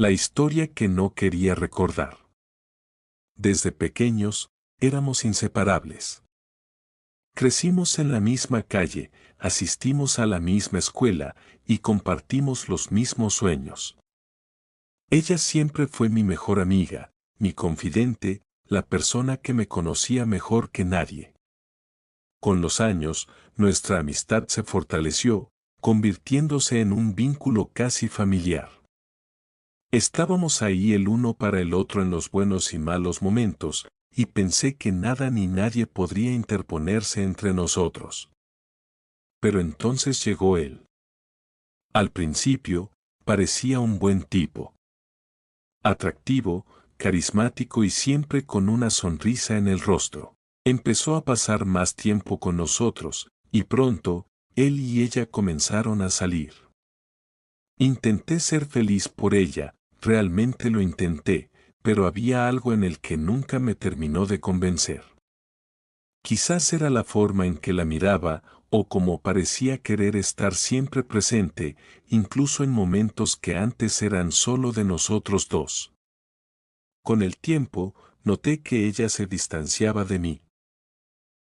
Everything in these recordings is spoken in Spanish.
La historia que no quería recordar. Desde pequeños, éramos inseparables. Crecimos en la misma calle, asistimos a la misma escuela y compartimos los mismos sueños. Ella siempre fue mi mejor amiga, mi confidente, la persona que me conocía mejor que nadie. Con los años, nuestra amistad se fortaleció, convirtiéndose en un vínculo casi familiar. Estábamos ahí el uno para el otro en los buenos y malos momentos, y pensé que nada ni nadie podría interponerse entre nosotros. Pero entonces llegó él. Al principio, parecía un buen tipo. Atractivo, carismático y siempre con una sonrisa en el rostro. Empezó a pasar más tiempo con nosotros, y pronto, él y ella comenzaron a salir. Intenté ser feliz por ella, realmente lo intenté, pero había algo en el que nunca me terminó de convencer. Quizás era la forma en que la miraba, o como parecía querer estar siempre presente, incluso en momentos que antes eran solo de nosotros dos. Con el tiempo, noté que ella se distanciaba de mí.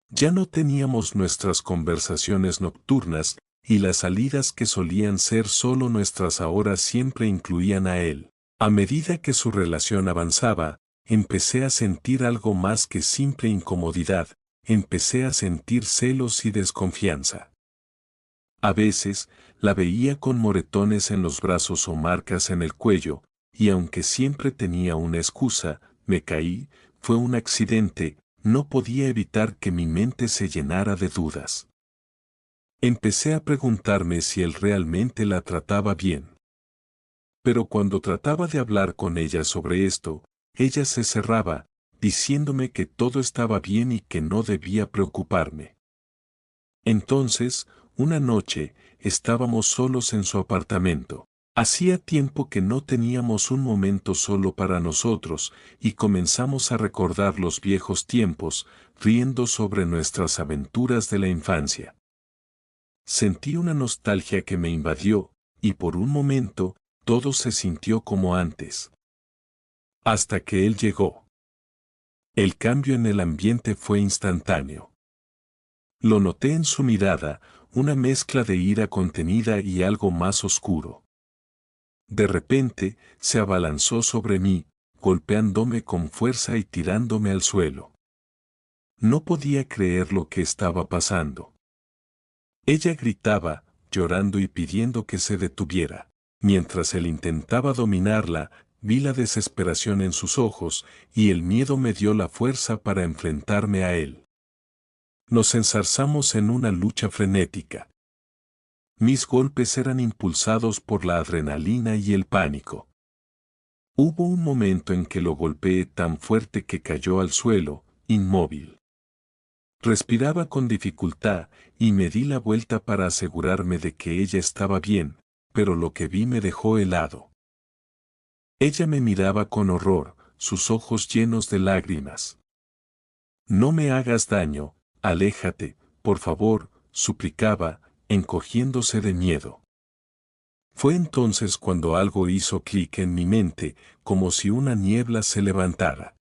Ya no teníamos nuestras conversaciones nocturnas, y las salidas que solían ser solo nuestras ahora siempre incluían a él. A medida que su relación avanzaba, empecé a sentir algo más que simple incomodidad, empecé a sentir celos y desconfianza. A veces, la veía con moretones en los brazos o marcas en el cuello, y aunque siempre tenía una excusa, me caí, fue un accidente, no podía evitar que mi mente se llenara de dudas. Empecé a preguntarme si él realmente la trataba bien. Pero cuando trataba de hablar con ella sobre esto, ella se cerraba, diciéndome que todo estaba bien y que no debía preocuparme. Entonces, una noche, estábamos solos en su apartamento. Hacía tiempo que no teníamos un momento solo para nosotros, y comenzamos a recordar los viejos tiempos, riendo sobre nuestras aventuras de la infancia. Sentí una nostalgia que me invadió, y por un momento, todo se sintió como antes. Hasta que él llegó. El cambio en el ambiente fue instantáneo. Lo noté en su mirada, una mezcla de ira contenida y algo más oscuro. De repente, se abalanzó sobre mí, golpeándome con fuerza y tirándome al suelo. No podía creer lo que estaba pasando. Ella gritaba, llorando y pidiendo que se detuviera. Mientras él intentaba dominarla, vi la desesperación en sus ojos, y el miedo me dio la fuerza para enfrentarme a él. Nos enzarzamos en una lucha frenética. Mis golpes eran impulsados por la adrenalina y el pánico. Hubo un momento en que lo golpeé tan fuerte que cayó al suelo, inmóvil. Respiraba con dificultad, y me di la vuelta para asegurarme de que ella estaba bien, pero lo que vi me dejó helado. Ella me miraba con horror, sus ojos llenos de lágrimas. No me hagas daño, aléjate, por favor, suplicaba, encogiéndose de miedo. Fue entonces cuando algo hizo clic en mi mente, como si una niebla se levantara.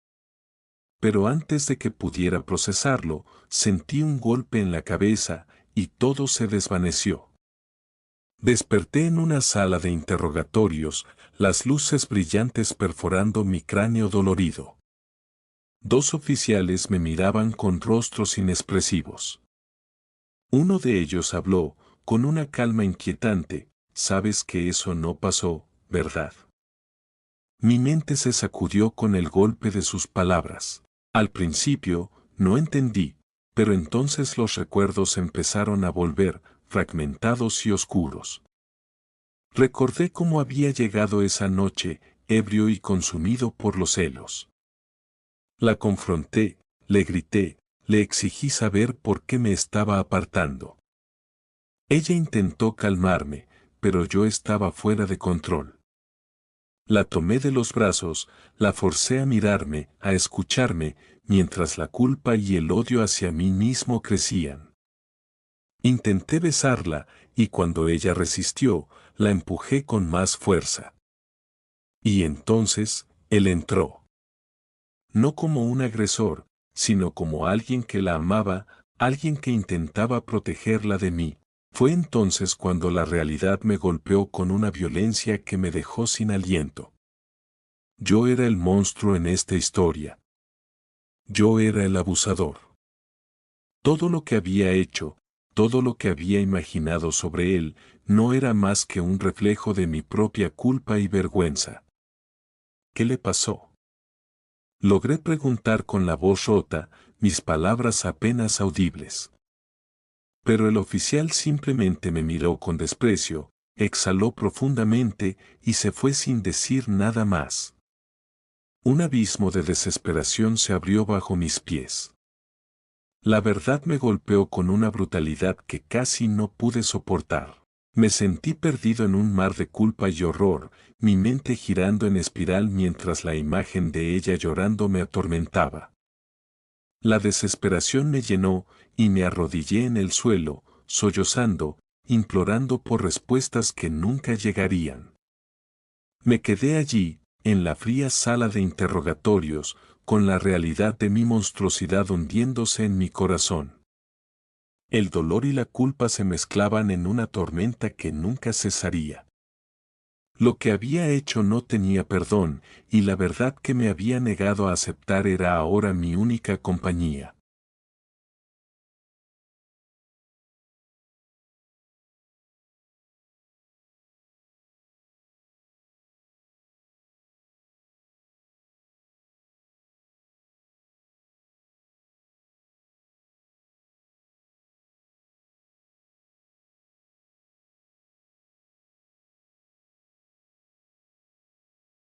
Pero antes de que pudiera procesarlo, sentí un golpe en la cabeza, y todo se desvaneció. Desperté en una sala de interrogatorios, las luces brillantes perforando mi cráneo dolorido. Dos oficiales me miraban con rostros inexpresivos. Uno de ellos habló, con una calma inquietante: «Sabes que eso no pasó, ¿verdad?». Mi mente se sacudió con el golpe de sus palabras. Al principio, no entendí, pero entonces los recuerdos empezaron a volver, fragmentados y oscuros. Recordé cómo había llegado esa noche, ebrio y consumido por los celos. La confronté, le grité, le exigí saber por qué me estaba apartando. Ella intentó calmarme, pero yo estaba fuera de control. La tomé de los brazos, la forcé a mirarme, a escucharme, mientras la culpa y el odio hacia mí mismo crecían. Intenté besarla, y cuando ella resistió, la empujé con más fuerza. Y entonces, él entró. No como un agresor, sino como alguien que la amaba, alguien que intentaba protegerla de mí. Fue entonces cuando la realidad me golpeó con una violencia que me dejó sin aliento. Yo era el monstruo en esta historia. Yo era el abusador. Todo lo que había hecho, todo lo que había imaginado sobre él, no era más que un reflejo de mi propia culpa y vergüenza. ¿Qué le pasó? Logré preguntar con la voz rota, mis palabras apenas audibles. Pero el oficial simplemente me miró con desprecio, exhaló profundamente y se fue sin decir nada más. Un abismo de desesperación se abrió bajo mis pies. La verdad me golpeó con una brutalidad que casi no pude soportar. Me sentí perdido en un mar de culpa y horror, mi mente girando en espiral mientras la imagen de ella llorando me atormentaba. La desesperación me llenó y me arrodillé en el suelo, sollozando, implorando por respuestas que nunca llegarían. Me quedé allí, en la fría sala de interrogatorios, con la realidad de mi monstruosidad hundiéndose en mi corazón. El dolor y la culpa se mezclaban en una tormenta que nunca cesaría. Lo que había hecho no tenía perdón, y la verdad que me había negado a aceptar era ahora mi única compañía.